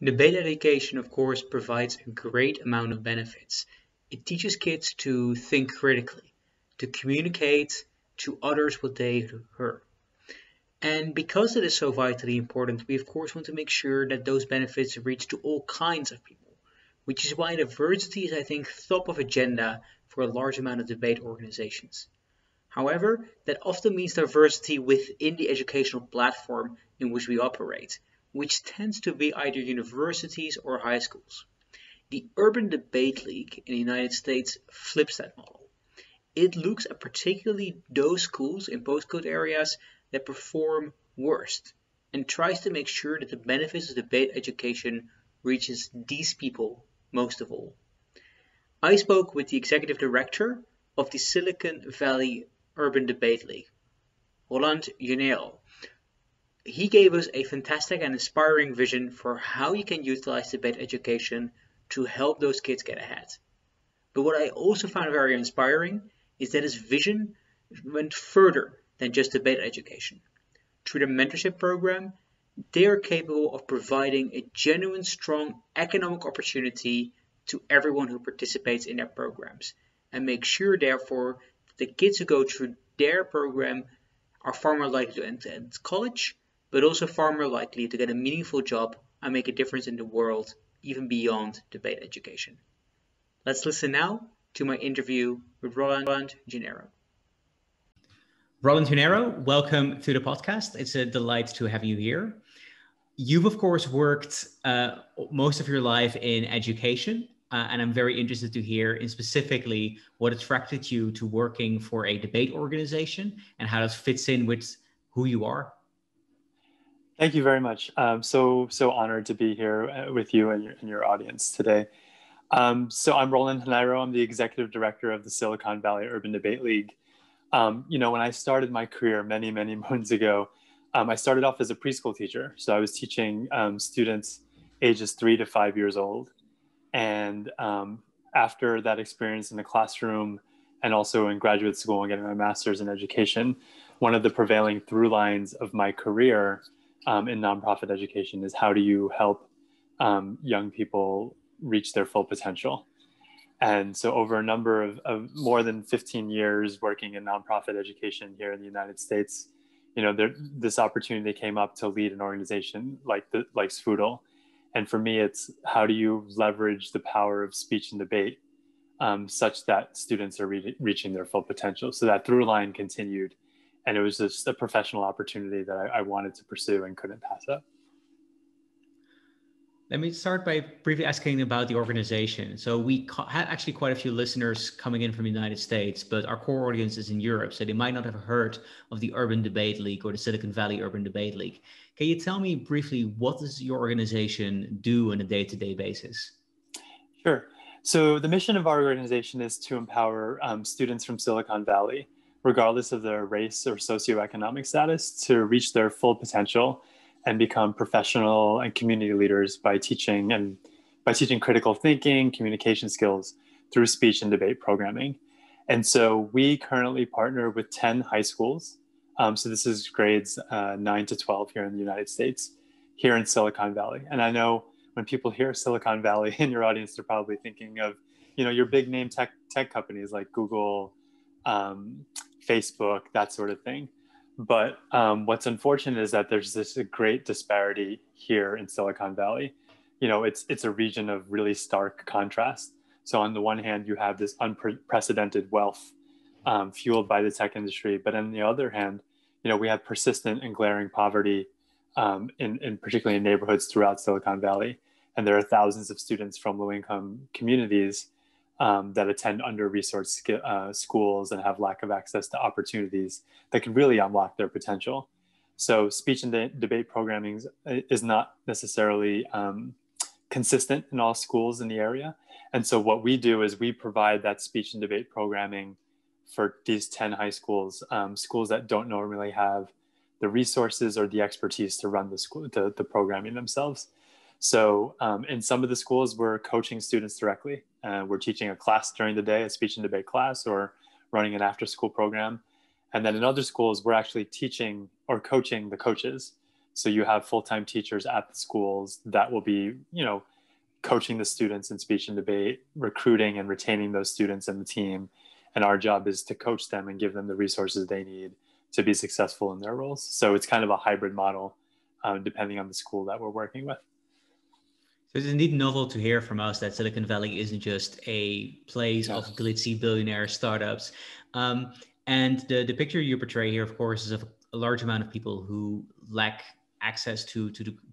Debate education, of course, provides a great amount of benefits. It teaches kids to think critically, to communicate to others what they heard. And because it is so vitally important, we of course want to make sure that those benefits reach to all kinds of people, which is why diversity is, I think, top of agenda for a large amount of debate organizations. However, that often means diversity within the educational platform in which we operate, which tends to be either universities or high schools. The Urban Debate League in the United States flips that model. It looks at particularly those schools in postcode areas that perform worst and tries to make sure that the benefits of debate education reaches these people most of all. I spoke with the executive director of the Silicon Valley Urban Debate League, Rolland Janairo. He gave us a fantastic and inspiring vision for how you can utilize debate education to help those kids get ahead. But what I also found very inspiring is that his vision went further than just debate education. Through the mentorship program, they are capable of providing a genuine, strong economic opportunity to everyone who participates in their programs and make sure, therefore, that the kids who go through their program are far more likely to attend college, but also far more likely to get a meaningful job and make a difference in the world, even beyond debate education. Let's listen now to my interview with Rolland Janairo. Rolland Janairo, welcome to the podcast. It's a delight to have you here. You've, of course, worked most of your life in education, and I'm very interested to hear in specifically what attracted you to working for a debate organization and how that fits in with who you are. Thank you very much. So honored to be here with you and your audience today. So I'm Rolland Janairo. I'm the executive director of the Silicon Valley Urban Debate League. When I started my career many moons ago, I started off as a preschool teacher. So I was teaching students ages 3 to 5 years old. And after that experience in the classroom and also in graduate school and getting my master's in education, one of the prevailing through lines of my career in nonprofit education is how do you help young people reach their full potential. And so over a number of more than 15 years working in nonprofit education here in the United States, this opportunity came up to lead an organization like Sfoodle. And for me, it's how do you leverage the power of speech and debate such that students are reaching their full potential. So that through line continued. And it was just a professional opportunity that I wanted to pursue and couldn't pass up. Let me start by briefly asking about the organization. So we had actually quite a few listeners coming in from the United States, but our core audience is in Europe, so they might not have heard of the Urban Debate League or the Silicon Valley Urban Debate League. Can you tell me briefly, what does your organization do on a day-to-day basis? Sure. So the mission of our organization is to empower students from Silicon Valley, regardless of their race or socioeconomic status, to reach their full potential and become professional and community leaders by teaching critical thinking, communication skills through speech and debate programming. And so we currently partner with 10 high schools. So this is grades 9 to 12 here in the United States, here in Silicon Valley. And I know when people hear Silicon Valley in your audience, they're probably thinking of, your big name tech companies like Google, Facebook, that sort of thing. But what's unfortunate is that there's this great disparity here in Silicon Valley. It's a region of really stark contrast. So on the one hand, you have this unprecedented wealth fueled by the tech industry. But on the other hand, we have persistent and glaring poverty in particularly in neighborhoods throughout Silicon Valley. And there are thousands of students from low-income communities that attend under-resourced schools and have lack of access to opportunities that can really unlock their potential. So speech and debate programming is not necessarily consistent in all schools in the area. And so what we do is we provide that speech and debate programming for these 10 high schools, schools that don't normally have the resources or the expertise to run the programming themselves. So in some of the schools, we're coaching students directly. We're teaching a class during the day, a speech and debate class, or running an after-school program. And then in other schools, we're actually teaching or coaching the coaches. So you have full-time teachers at the schools that will be, coaching the students in speech and debate, recruiting and retaining those students in the team. And our job is to coach them and give them the resources they need to be successful in their roles. So it's kind of a hybrid model, depending on the school that we're working with. So it's indeed novel to hear from us that Silicon Valley isn't just a place of glitzy billionaire startups. And the picture you portray here, of course, is of a large amount of people who lack access to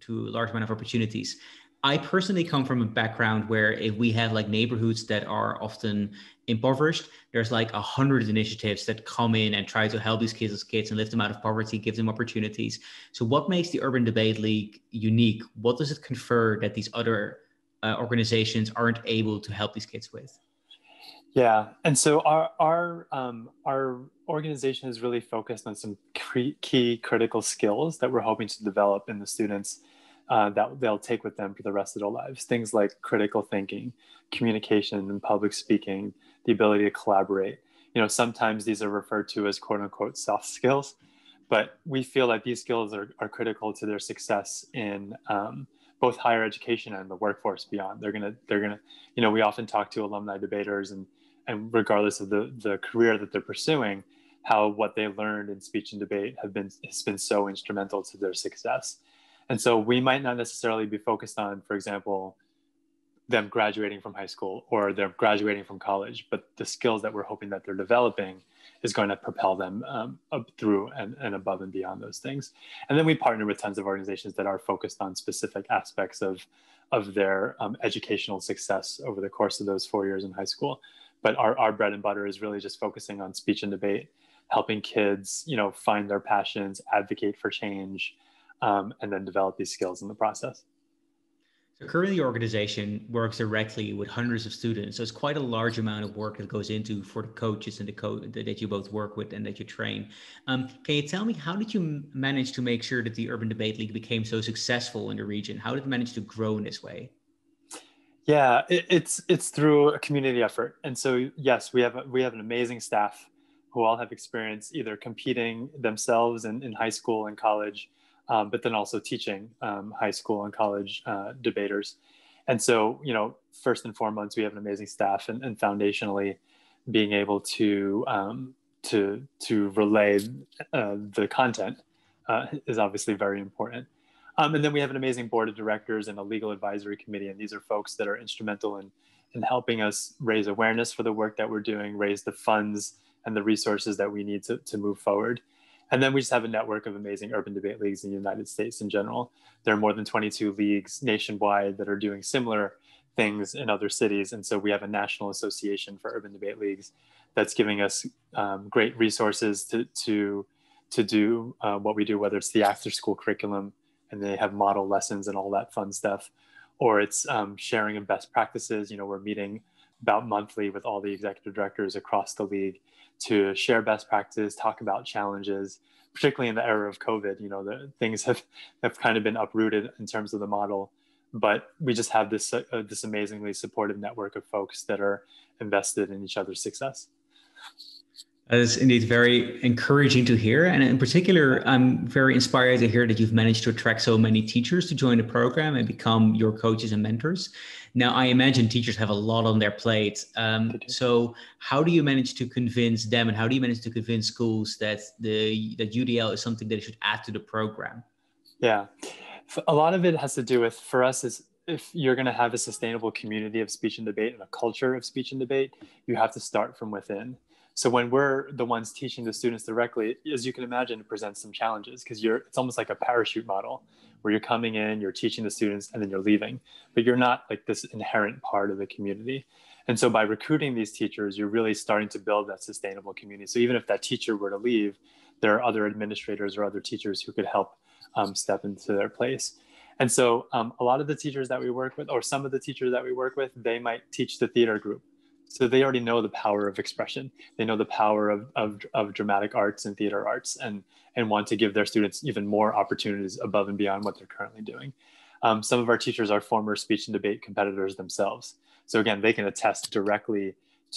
a large amount of opportunities. I personally come from a background where if we have like neighborhoods that are often impoverished, there's like 100 initiatives that come in and try to help these kids and lift them out of poverty, give them opportunities. So what makes the Urban Debate League unique? What does it confer that these other organizations aren't able to help these kids with? Yeah, and so our organization is really focused on some key critical skills that we're hoping to develop in the students that they'll take with them for the rest of their lives. Things like critical thinking, communication and public speaking, the ability to collaborate. Sometimes these are referred to as quote unquote soft skills, but we feel that these skills are critical to their success in both higher education and the workforce beyond. They're gonna, we often talk to alumni debaters and regardless of the career that they're pursuing, how what they learned in speech and debate has been so instrumental to their success. And so we might not necessarily be focused on, for example, them graduating from high school or they're graduating from college, but the skills that we're hoping that they're developing is going to propel them up through and above and beyond those things. And then we partner with tons of organizations that are focused on specific aspects of their educational success over the course of those 4 years in high school. But our bread and butter is really just focusing on speech and debate, helping kids, find their passions, advocate for change, and then develop these skills in the process. So currently your organization works directly with hundreds of students. So it's quite a large amount of work that goes into for the coaches and that you both work with and that you train. Can you tell me, how did you manage to make sure that the Urban Debate League became so successful in the region? How did it manage to grow in this way? Yeah, it's through a community effort. And so, yes, we have an amazing staff who all have experience either competing themselves in high school and college, but then also teaching high school and college debaters. And so, first and foremost, we have an amazing staff, and foundationally, being able to relay the content is obviously very important. And then we have an amazing board of directors and a legal advisory committee, and these are folks that are instrumental in helping us raise awareness for the work that we're doing, raise the funds and the resources that we need to move forward. And then we just have a network of amazing urban debate leagues in the United States in general. There are more than 22 leagues nationwide that are doing similar things in other cities. And so we have a national association for urban debate leagues that's giving us great resources to do what we do, whether it's the after school curriculum, and they have model lessons and all that fun stuff, or it's sharing of best practices. We're meeting about monthly with all the executive directors across the league to share best practice, talk about challenges, particularly in the era of COVID. The things have kind of been uprooted in terms of the model, but we just have this amazingly supportive network of folks that are invested in each other's success. That is indeed very encouraging to hear. And in particular, I'm very inspired to hear that you've managed to attract so many teachers to join the program and become your coaches and mentors. Now, I imagine teachers have a lot on their plate. So how do you manage to convince them, and how do you manage to convince schools that that UDL is something that they should add to the program? Yeah, a lot of it has to do with, for us, is if you're going to have a sustainable community of speech and debate and a culture of speech and debate, you have to start from within. So when we're the ones teaching the students directly, as you can imagine, it presents some challenges because it's almost like a parachute model where you're coming in, you're teaching the students, and then you're leaving, but you're not like this inherent part of the community. And so by recruiting these teachers, you're really starting to build that sustainable community. So even if that teacher were to leave, there are other administrators or other teachers who could help step into their place. And so a lot of the teachers that we work with, or some of the teachers that we work with, they might teach the theater group. So they already know the power of expression. They know the power of dramatic arts and theater arts, and want to give their students even more opportunities above and beyond what they're currently doing. Some of our teachers are former speech and debate competitors themselves. So again, they can attest directly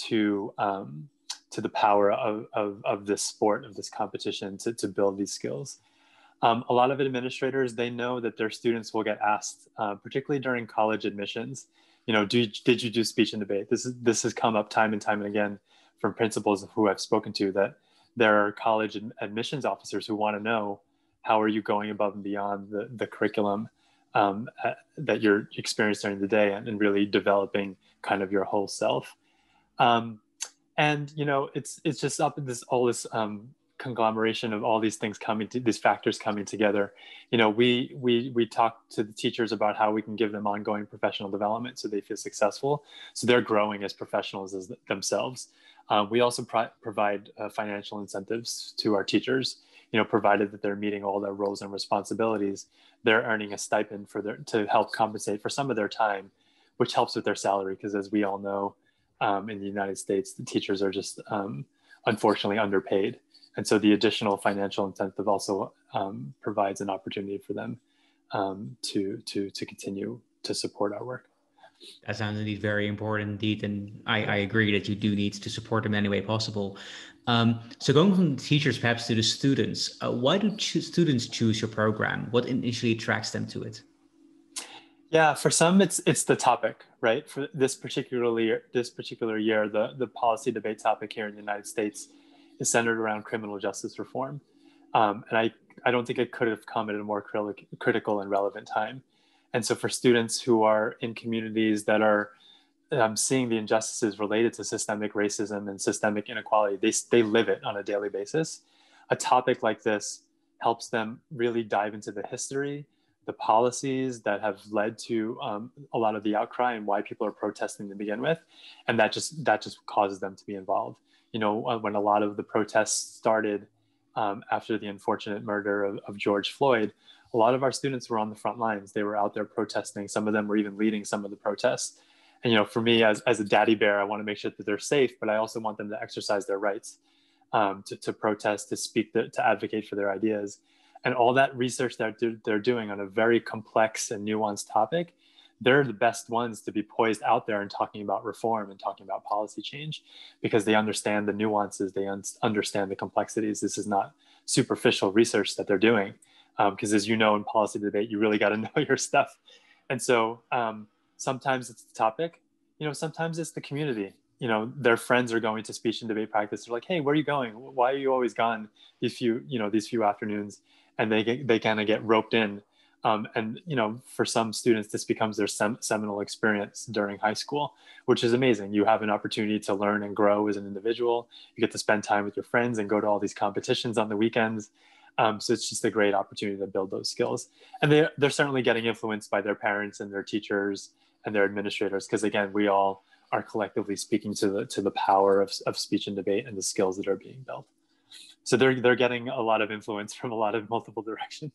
to the power of this sport, of this competition, to build these skills. A lot of administrators, they know that their students will get asked, particularly during college admissions, did you do speech and debate? This has come up time and time and again from principals who I've spoken to, that there are college admissions officers who want to know, how are you going above and beyond the curriculum that you're experiencing during the day, and really developing kind of your whole self. And it's just up in this conglomeration of all these things these factors coming together. We talk to the teachers about how we can give them ongoing professional development so they feel successful, so they're growing as professionals as themselves. We also provide financial incentives to our teachers. Provided that they're meeting all their roles and responsibilities, they're earning a stipend to help compensate for some of their time, which helps with their salary, because as we all know, in the United States, the teachers are just unfortunately underpaid. And so the additional financial incentive also provides an opportunity for them to continue to support our work. That sounds indeed very important indeed. And I agree that you do need to support them in any way possible. So going from the teachers perhaps to the students, why do students choose your program? What initially attracts them to it? Yeah, for some, it's the topic, right? For this particular year, the policy debate topic here in the United States is centered around criminal justice reform. And I don't think it could have come at a more critical and relevant time. And so for students who are in communities that are seeing the injustices related to systemic racism and systemic inequality, they live it on a daily basis. A topic like this helps them really dive into the history, the policies that have led to a lot of the outcry and why people are protesting to begin with. And that just causes them to be involved. When a lot of the protests started after the unfortunate murder of George Floyd, a lot of our students were on the front lines. They were out there protesting. Some of them were even leading some of the protests. And, for me as a daddy bear, I want to make sure that they're safe, but I also want them to exercise their rights to protest, to speak, to advocate for their ideas. And all that research that they're doing on a very complex and nuanced topic, they're the best ones to be poised out there and talking about reform and talking about policy change, because they understand the nuances, they understand the complexities. This is not superficial research that they're doing, because as you know, in policy debate, you really got to know your stuff. And so sometimes it's the topic, sometimes it's the community. Their friends are going to speech and debate practice. They're like, hey, where are you going? Why are you always gone these few afternoons? And they kind of get roped in. And for some students, this becomes their seminal experience during high school, which is amazing. You have an opportunity to learn and grow as an individual. You get to spend time with your friends and go to all these competitions on the weekends. So it's just a great opportunity to build those skills. And they're certainly getting influenced by their parents and their teachers and their administrators, because again, we all are collectively speaking to the power of speech and debate and the skills that are being built. So they're getting a lot of influence from a lot of multiple directions.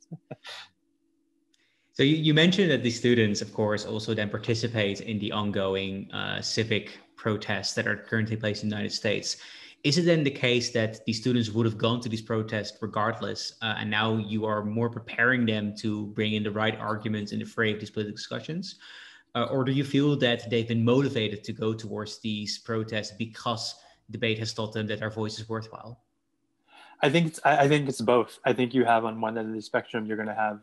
So you mentioned that the students, of course, also then participate in the ongoing civic protests that are currently placed in the United States. Is it then the case that the students would have gone to these protests regardless, and now you are more preparing them to bring in the right arguments in the fray of these political discussions? Or do you feel that they've been motivated to go towards these protests because debate has taught them that our voice is worthwhile? I think it's both. I think you have on one end of the spectrum, you're going to have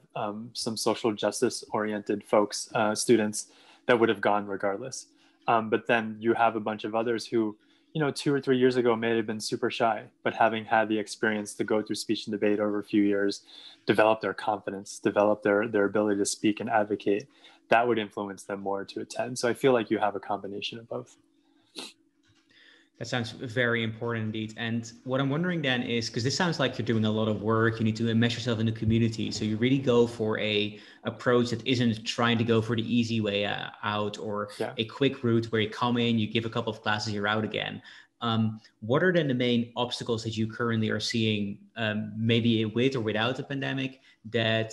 some social justice oriented folks, students that would have gone regardless. But then you have a bunch of others who, 2 or 3 years ago may have been super shy, but having had the experience to go through speech and debate over a few years, develop their confidence, develop their ability to speak and advocate, that would influence them more to attend. So I feel like you have a combination of both. That sounds very important indeed. And what I'm wondering then is, because this sounds like you're doing a lot of work, you need to immerse yourself in the community. So you really go for a approach that isn't trying to go for the easy way out, or a quick route where you come in, you give a couple of classes, you're out again. What are then the main obstacles that you currently are seeing, maybe with or without the pandemic, that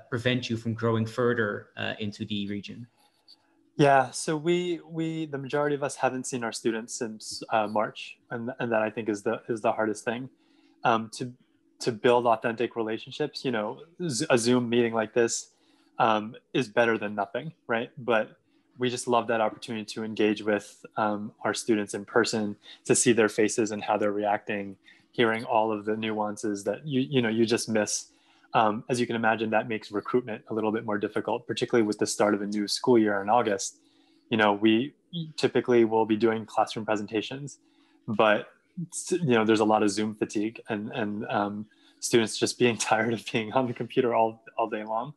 prevent you from growing further into the region? Yeah, so the majority of us haven't seen our students since March, and that I think is the hardest thing. To build authentic relationships, a Zoom meeting like this is better than nothing, right? But we just love that opportunity to engage with our students in person, to see their faces and how they're reacting, hearing all of the nuances that you just miss As you can imagine, that makes recruitment a little bit more difficult, particularly with the start of a new school year in August. We typically will be doing classroom presentations, but there's a lot of Zoom fatigue and students just being tired of being on the computer all day long.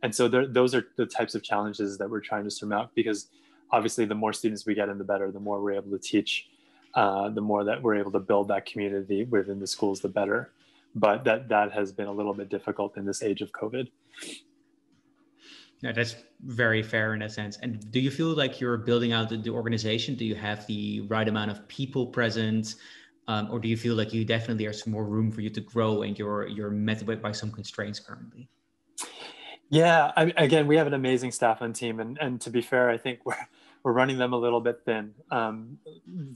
And so those are the types of challenges that we're trying to surmount, because obviously the more students we get in, the better. The more we're able to teach, the more that we're able to build that community within the schools, the better. But that has been a little bit difficult in this age of COVID. Yeah, that's very fair in that sense. And do you feel like you're building out the organization? Do you have the right amount of people present? Or do you feel like you definitely have some more room for you to grow and you're met by some constraints currently? Yeah, again, we have an amazing staff on team, and to be fair, I think we're running them a little bit thin.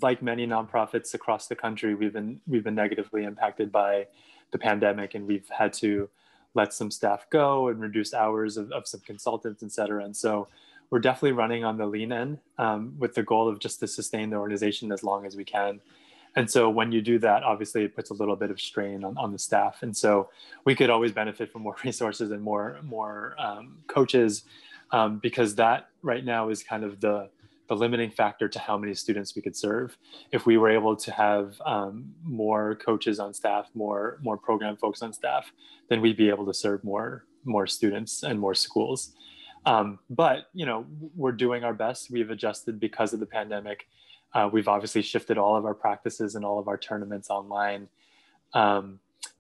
Like many nonprofits across the country, we've been negatively impacted by the pandemic, and we've had to let some staff go and reduce hours of some consultants, et cetera. And so we're definitely running on the lean end, with the goal of just to sustain the organization as long as we can. And so when you do that, obviously it puts a little bit of strain on the staff. And so we could always benefit from more resources and more coaches, because that right now is kind of the limiting factor to how many students we could serve. If we were able to have more coaches on staff, more program folks on staff, then we'd be able to serve more students and more schools. But we're doing our best. We've adjusted because of the pandemic. We've obviously shifted all of our practices and all of our tournaments online,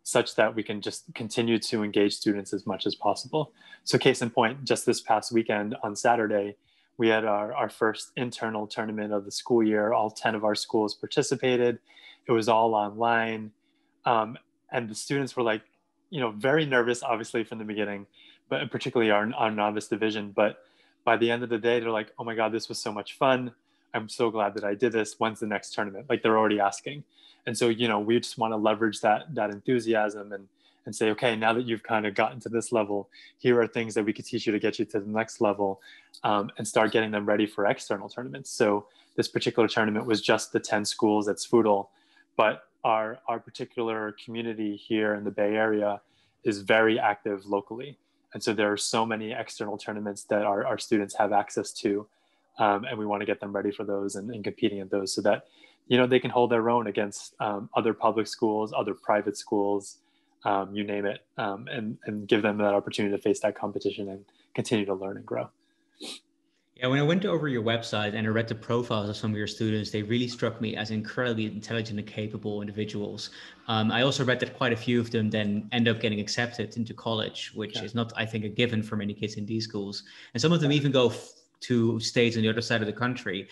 such that we can just continue to engage students as much as possible. So case in point, just this past weekend on Saturday, we had our first internal tournament of the school year. All 10 of our schools participated. It was all online. And the students were like, very nervous, obviously, from the beginning, but particularly our novice division. But by the end of the day, they're like, oh my God, this was so much fun. I'm so glad that I did this. When's the next tournament? Like, they're already asking. And so, we just want to leverage that enthusiasm and say, okay, now that you've kind of gotten to this level, here are things that we could teach you to get you to the next level, and start getting them ready for external tournaments. So this particular tournament was just the 10 schools at Sfoodle, but our particular community here in the Bay Area is very active locally. And so there are so many external tournaments that our students have access to. And we want to get them ready for those and competing at those, so that, they can hold their own against other public schools, other private schools, you name it, and give them that opportunity to face that competition and continue to learn and grow. Yeah, when I went over your website and I read the profiles of some of your students, they really struck me as incredibly intelligent and capable individuals. I also read that quite a few of them then end up getting accepted into college, which is not, I think, a given for many kids in these schools. And some of them even go to states on the other side of the country.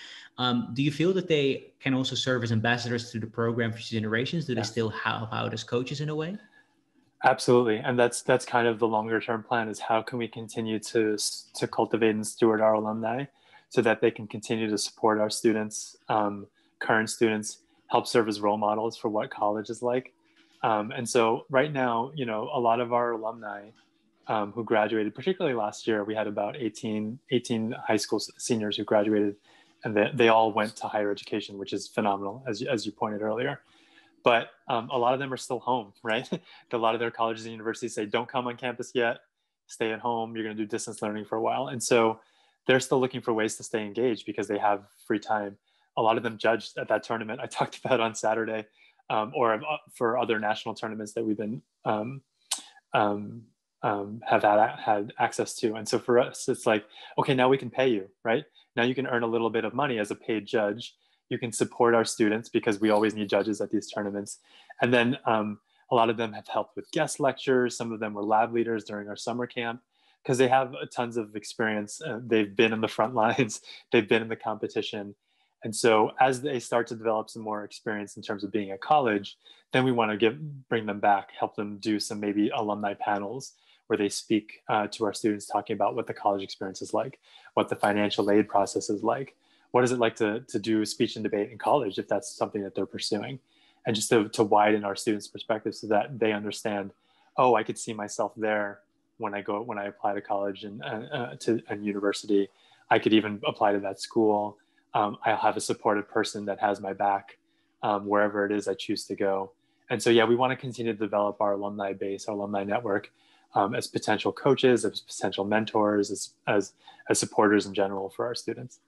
Do you feel that they can also serve as ambassadors to the program for generations? Do they still help out as coaches in a way? Absolutely. And that's kind of the longer term plan, is how can we continue to cultivate and steward our alumni so that they can continue to support our students, current students, help serve as role models for what college is like. And so right now, a lot of our alumni who graduated, particularly last year, we had about 18 high school seniors who graduated, and they all went to higher education, which is phenomenal, as you pointed earlier. But a lot of them are still home, right? A lot of their colleges and universities say, don't come on campus yet, stay at home, you're going to do distance learning for a while. And so they're still looking for ways to stay engaged because they have free time. A lot of them judged at that tournament I talked about on Saturday, or for other national tournaments that we've been have had access to. And so for us, it's like, okay, now we can pay you, right? Now you can earn a little bit of money as a paid judge. You can support our students because we always need judges at these tournaments. And then a lot of them have helped with guest lectures. Some of them were lab leaders during our summer camp because they have tons of experience. They've been in the front lines. They've been in the competition. And so as they start to develop some more experience in terms of being at college, then we want to bring them back, help them do some maybe alumni panels where they speak to our students, talking about what the college experience is like, what the financial aid process is like. What is it like to do speech and debate in college if that's something that they're pursuing? And just to widen our students' perspective so that they understand, oh, I could see myself there when I apply to college and to a university. I could even apply to that school. I'll have a supportive person that has my back wherever it is I choose to go. And so, yeah, we want to continue to develop our alumni base, our alumni network. as potential coaches, as potential mentors, as supporters in general for our students.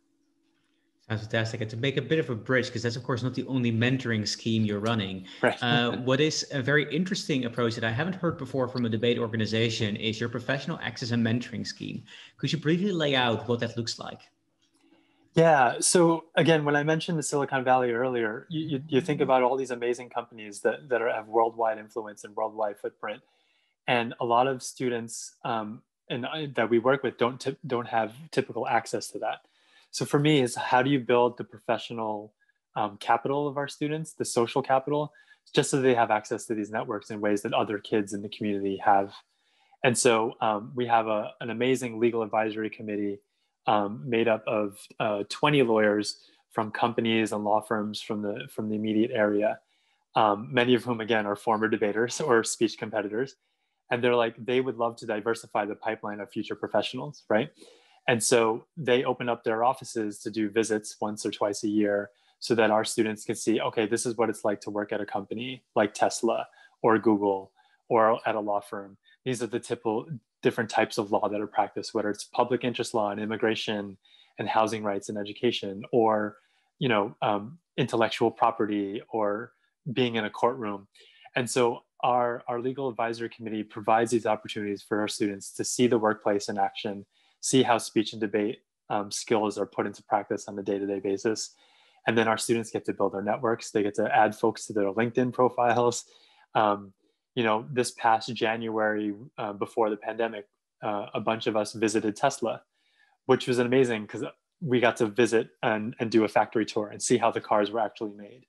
Sounds fantastic. And to make a bit of a bridge, because that's of course not the only mentoring scheme you're running. Right. What is a very interesting approach that I haven't heard before from a debate organization is your professional access and mentoring scheme. Could you briefly lay out what that looks like? Yeah. So again, when I mentioned the Silicon Valley earlier, you think about all these amazing companies that have worldwide influence and worldwide footprint, and a lot of students that we work with don't have typical access to that. So for me, is how do you build the professional capital of our students, the social capital, just so they have access to these networks in ways that other kids in the community have. And so we have an amazing legal advisory committee made up of 20 lawyers from companies and law firms from the immediate area, many of whom, again, are former debaters or speech competitors. And they're like, they would love to diversify the pipeline of future professionals, right? And so they open up their offices to do visits once or twice a year so that our students can see, okay, this is what it's like to work at a company like Tesla or Google or at a law firm. These are the typical different types of law that are practiced, whether it's public interest law and immigration and housing rights and education, or intellectual property, or being in a courtroom. And so our legal advisory committee provides these opportunities for our students to see the workplace in action, see how speech and debate skills are put into practice on a day-to-day basis. And then our students get to build their networks. They get to add folks to their LinkedIn profiles. This past January, before the pandemic, a bunch of us visited Tesla, which was amazing because we got to visit and do a factory tour and see how the cars were actually made.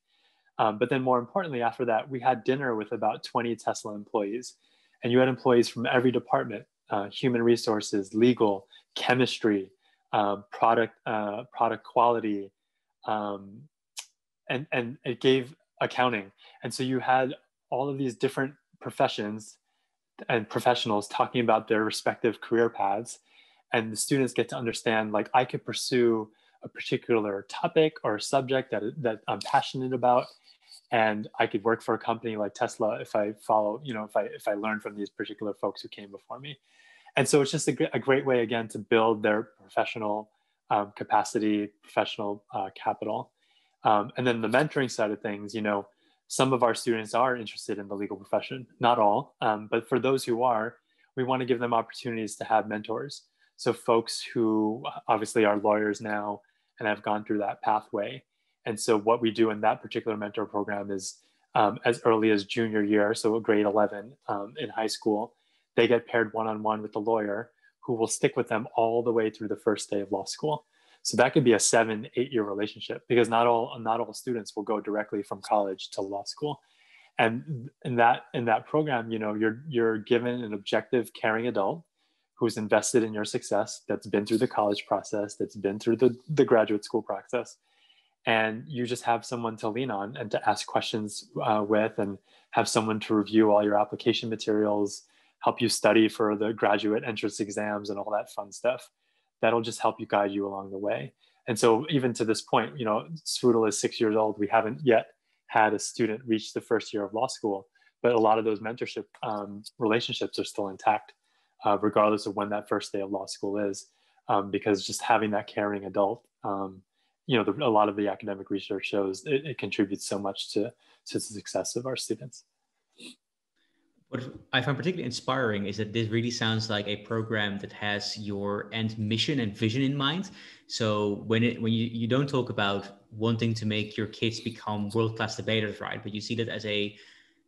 But then more importantly, after that, we had dinner with about 20 Tesla employees. And you had employees from every department, human resources, legal, chemistry, product quality, and it gave accounting. And so you had all of these different professions and professionals talking about their respective career paths. And the students get to understand, like, I could pursue a particular topic or a subject that I'm passionate about. And I could work for a company like Tesla if I follow, if I learn from these particular folks who came before me. And so it's just a great way, again, to build their professional capacity, professional capital. And then the mentoring side of things, some of our students are interested in the legal profession, not all, but for those who are, we want to give them opportunities to have mentors. So folks who obviously are lawyers now and have gone through that pathway. And so what we do in that particular mentor program is as early as junior year, so grade 11 in high school, they get paired one-on-one with the lawyer who will stick with them all the way through the first day of law school. So that could be a 7-8 year relationship, because not all students will go directly from college to law school. And in that program, you're given an objective, caring adult who's invested in your success, that's been through the college process, that's been through the graduate school process. And you just have someone to lean on and to ask questions with, and have someone to review all your application materials, help you study for the graduate entrance exams and all that fun stuff. That'll just help you, guide you along the way. And so even to this point, Sfoodle is 6 years old. We haven't yet had a student reach the first year of law school, but a lot of those mentorship relationships are still intact, regardless of when that first day of law school is, because just having that caring adult, a lot of the academic research shows it contributes so much to the success of our students. What I find particularly inspiring is that this really sounds like a program that has your end mission and vision in mind. So when you don't talk about wanting to make your kids become world-class debaters, right? But you see that as a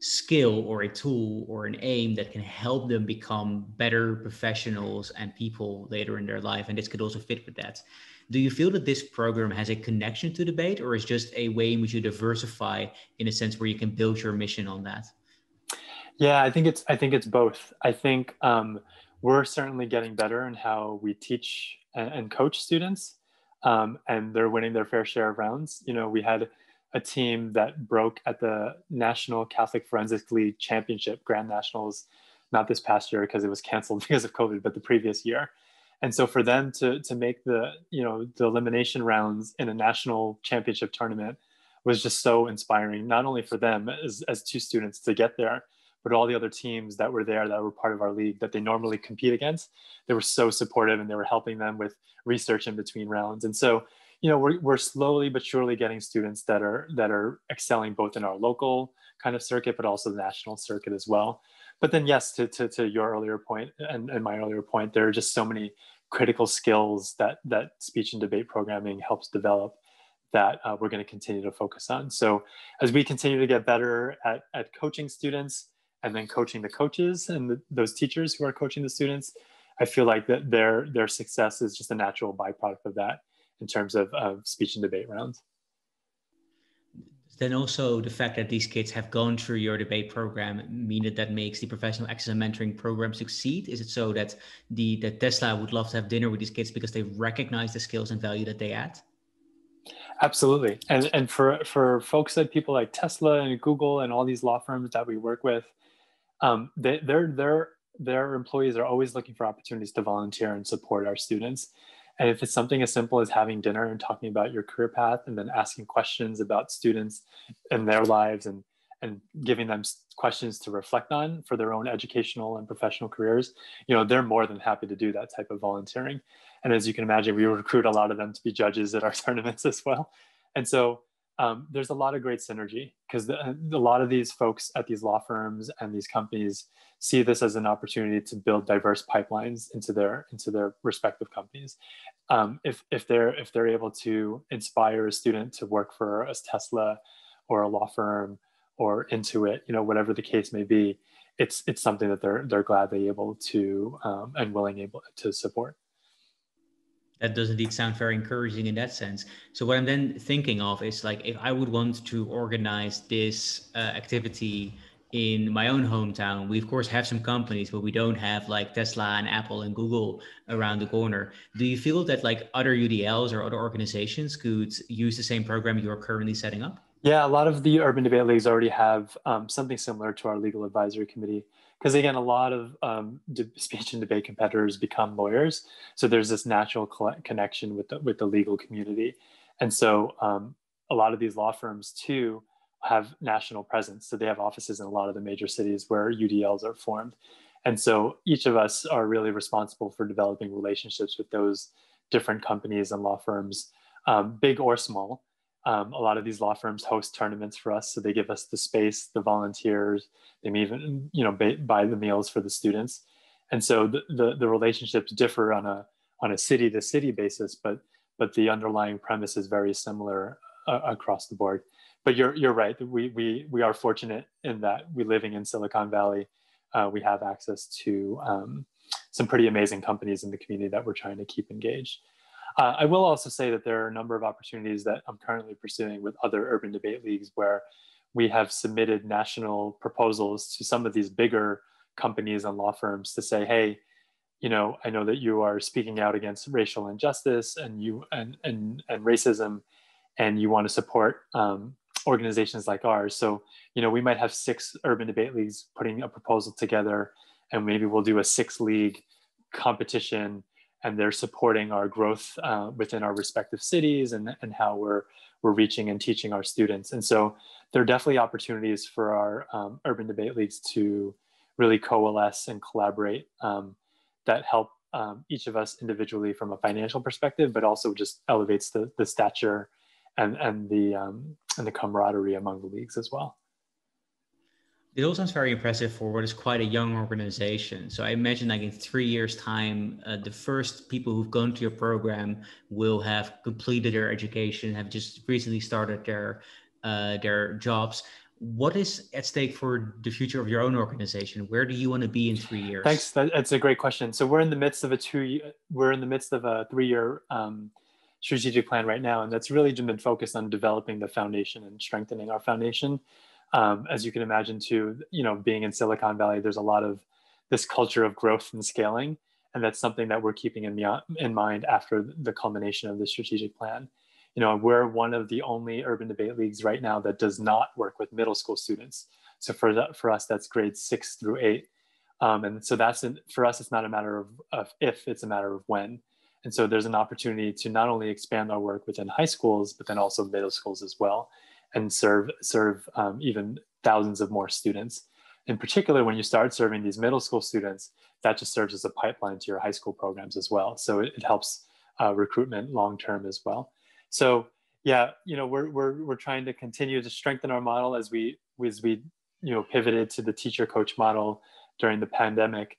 skill or a tool or an aim that can help them become better professionals and people later in their life. And this could also fit with that. Do you feel that this program has a connection to debate, or is just a way in which you diversify in a sense where you can build your mission on that? Yeah, I think it's both. I think we're certainly getting better in how we teach and coach students, and they're winning their fair share of rounds. We had a team that broke at the National Catholic Forensics League Championship Grand Nationals, not this past year because it was canceled because of COVID, but the previous year. And so for them to make the elimination rounds in a national championship tournament was just so inspiring, not only for them as two students to get there, but all the other teams that were there that were part of our league that they normally compete against, they were so supportive and they were helping them with research in between rounds. And so, you know, we're slowly but surely getting students that are excelling both in our local kind of circuit, but also the national circuit as well. But then, yes, to your earlier point and my earlier point, there are just so many critical skills that speech and debate programming helps develop that we're going to continue to focus on. So as we continue to get better at coaching students and then coaching the coaches and those teachers who are coaching the students, I feel like that their success is just a natural byproduct of that in terms of speech and debate rounds. Then also the fact that these kids have gone through your debate program mean that makes the professional access and mentoring program succeed? Is it so that that Tesla would love to have dinner with these kids because they recognize the skills and value that they add? Absolutely. And for folks like people like Tesla and Google and all these law firms that we work with, their employees are always looking for opportunities to volunteer and support our students. And if it's something as simple as having dinner and talking about your career path and then asking questions about students and their lives and giving them questions to reflect on for their own educational and professional careers, you know, they're more than happy to do that type of volunteering. And as you can imagine, we recruit a lot of them to be judges at our tournaments as well. And so there's a lot of great synergy because a lot of these folks at these law firms and these companies see this as an opportunity to build diverse pipelines into their respective companies. If they're able to inspire a student to work for a Tesla or a law firm or Intuit, you know, whatever the case may be, it's something that they're gladly able to and willing able to support. That does indeed sound very encouraging in that sense. So what I'm then thinking of is like, if I would want to organize this activity in my own hometown, we of course have some companies, but we don't have like Tesla and Apple and Google around the corner. Do you feel that like other UDLs or other organizations could use the same program you're currently setting up? Yeah, a lot of the urban debate leagues already have something similar to our legal advisory committee. Because again, a lot of speech and debate competitors become lawyers, so there's this natural connection with the legal community, and so a lot of these law firms too have national presence. So they have offices in a lot of the major cities where UDLs are formed, and so each of us are really responsible for developing relationships with those different companies and law firms, big or small. A lot of these law firms host tournaments for us, so they give us the space, the volunteers. They may even, you know, buy the meals for the students, and so the relationships differ on a city to city basis, but the underlying premise is very similar across the board. But you're right. We are fortunate in that we living in Silicon Valley, we have access to some pretty amazing companies in the community that we're trying to keep engaged. I will also say that there are a number of opportunities that I'm currently pursuing with other urban debate leagues where we have submitted national proposals to some of these bigger companies and law firms to say, hey, you know, I know that you are speaking out against racial injustice and racism, and you want to support organizations like ours. So, you know, we might have 6 urban debate leagues putting a proposal together, and maybe we'll do a 6-league competition, and they're supporting our growth within our respective cities and how we're reaching and teaching our students. And so there are definitely opportunities for our urban debate leagues to really coalesce and collaborate that help each of us individually from a financial perspective, but also just elevates the stature and the camaraderie among the leagues as well. It all sounds very impressive for what is quite a young organization. So I imagine like in 3 years' time, the first people who've gone to your program will have completed their education, have just recently started their jobs. What is at stake for the future of your own organization? Where do you want to be in 3 years? Thanks. That's a great question. So we're in the midst of a 3-year strategic plan right now, and that's really been focused on developing the foundation and strengthening our foundation. As you can imagine too, you know, being in Silicon Valley, there's a lot of this culture of growth and scaling. And that's something that we're keeping in mind after the culmination of the strategic plan. You know, we're one of the only urban debate leagues right now that does not work with middle school students. So for us, that's grades 6 through 8. And so for us, it's not a matter of if, it's a matter of when. And so there's an opportunity to not only expand our work within high schools, but then also middle schools as well, and serve even thousands of more students. in particular, when you start serving these middle school students, that just serves as a pipeline to your high school programs as well. So it helps recruitment long term as well. So yeah, we're trying to continue to strengthen our model as we pivoted to the teacher coach model during the pandemic.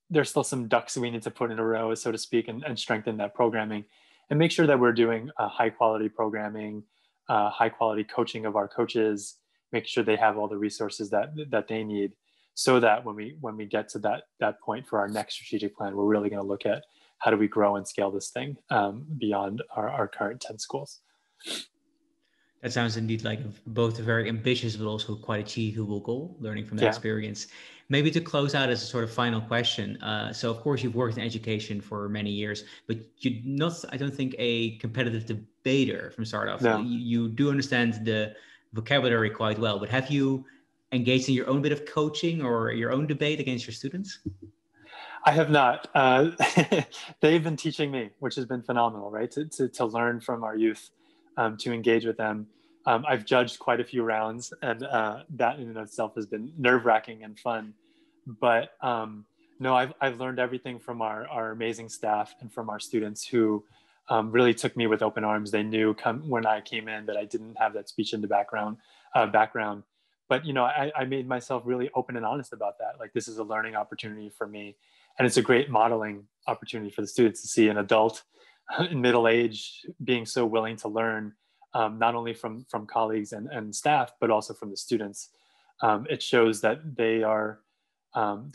There's still some ducks we need to put in a row, so to speak, and strengthen that programming and make sure that we're doing high quality programming, high quality coaching of our coaches, make sure they have all the resources that they need, so that when we get to that point for our next strategic plan, we're really going to look at how do we grow and scale this thing beyond our current 10 schools. That sounds indeed like both a very ambitious but also quite achievable goal, learning from that experience. Maybe to close out as a sort of final question. So of course you've worked in education for many years, but you're not, I don't think, a competitive debater from start off. No. You do understand the vocabulary quite well, but have you engaged in your own bit of coaching or your own debate against your students? I have not. They've been teaching me, which has been phenomenal, right? To learn from our youth, to engage with them. I've judged quite a few rounds, and that in and of itself has been nerve-wracking and fun. But no, I've learned everything from our amazing staff and from our students who really took me with open arms. They knew when I came in that I didn't have that speech in the background. But I made myself really open and honest about that. Like, this is a learning opportunity for me, and it's a great modeling opportunity for the students to see an adult in middle age being so willing to learn, not only from colleagues and staff, but also from the students. It shows that they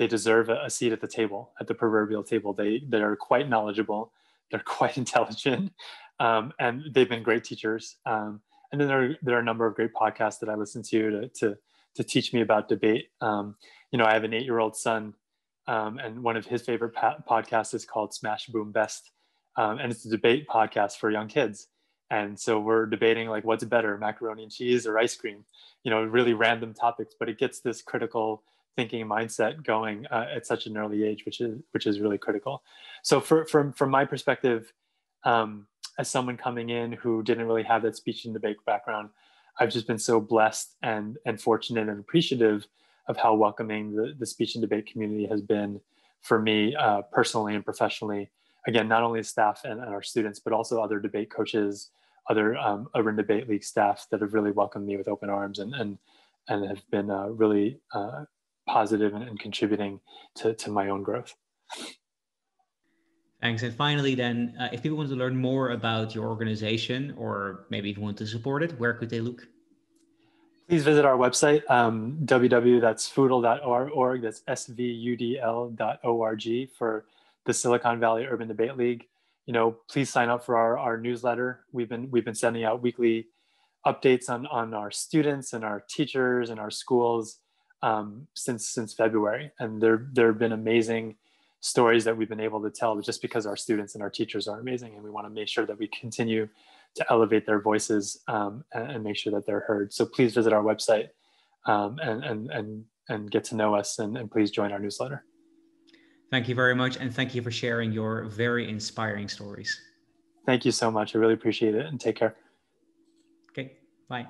deserve a seat at the table, at the proverbial table. They are quite knowledgeable, they're quite intelligent, and they've been great teachers. And then there are a number of great podcasts that I listen to teach me about debate. I have an 8-year-old son, and one of his favorite podcasts is called Smash Boom Best. And it's a debate podcast for young kids. And so we're debating, like, what's better, macaroni and cheese or ice cream? Really random topics, but it gets this critical thinking mindset going at such an early age, which is really critical. So from my perspective, as someone coming in who didn't really have that speech and debate background, I've just been so blessed and fortunate and appreciative of how welcoming the speech and debate community has been for me personally and professionally. Again, not only staff and our students, but also other debate coaches, other Urban Debate League staff that have really welcomed me with open arms and have been really positive and contributing to my own growth. Thanks. And finally, then, if people want to learn more about your organization, or maybe even want to support it, where could they look? Please visit our website, www.sfudl.org. That's svudl.org for the Silicon Valley Urban Debate League. Please sign up for our newsletter. We've been sending out weekly updates on our students and our teachers and our schools since February, and there have been amazing stories that we've been able to tell just because our students and our teachers are amazing, and we want to make sure that we continue to elevate their voices and make sure that they're heard. So please visit our website and get to know us, and please join our newsletter. Thank you very much, and thank you for sharing your very inspiring stories. Thank you so much. I really appreciate it, and take care. Okay, bye.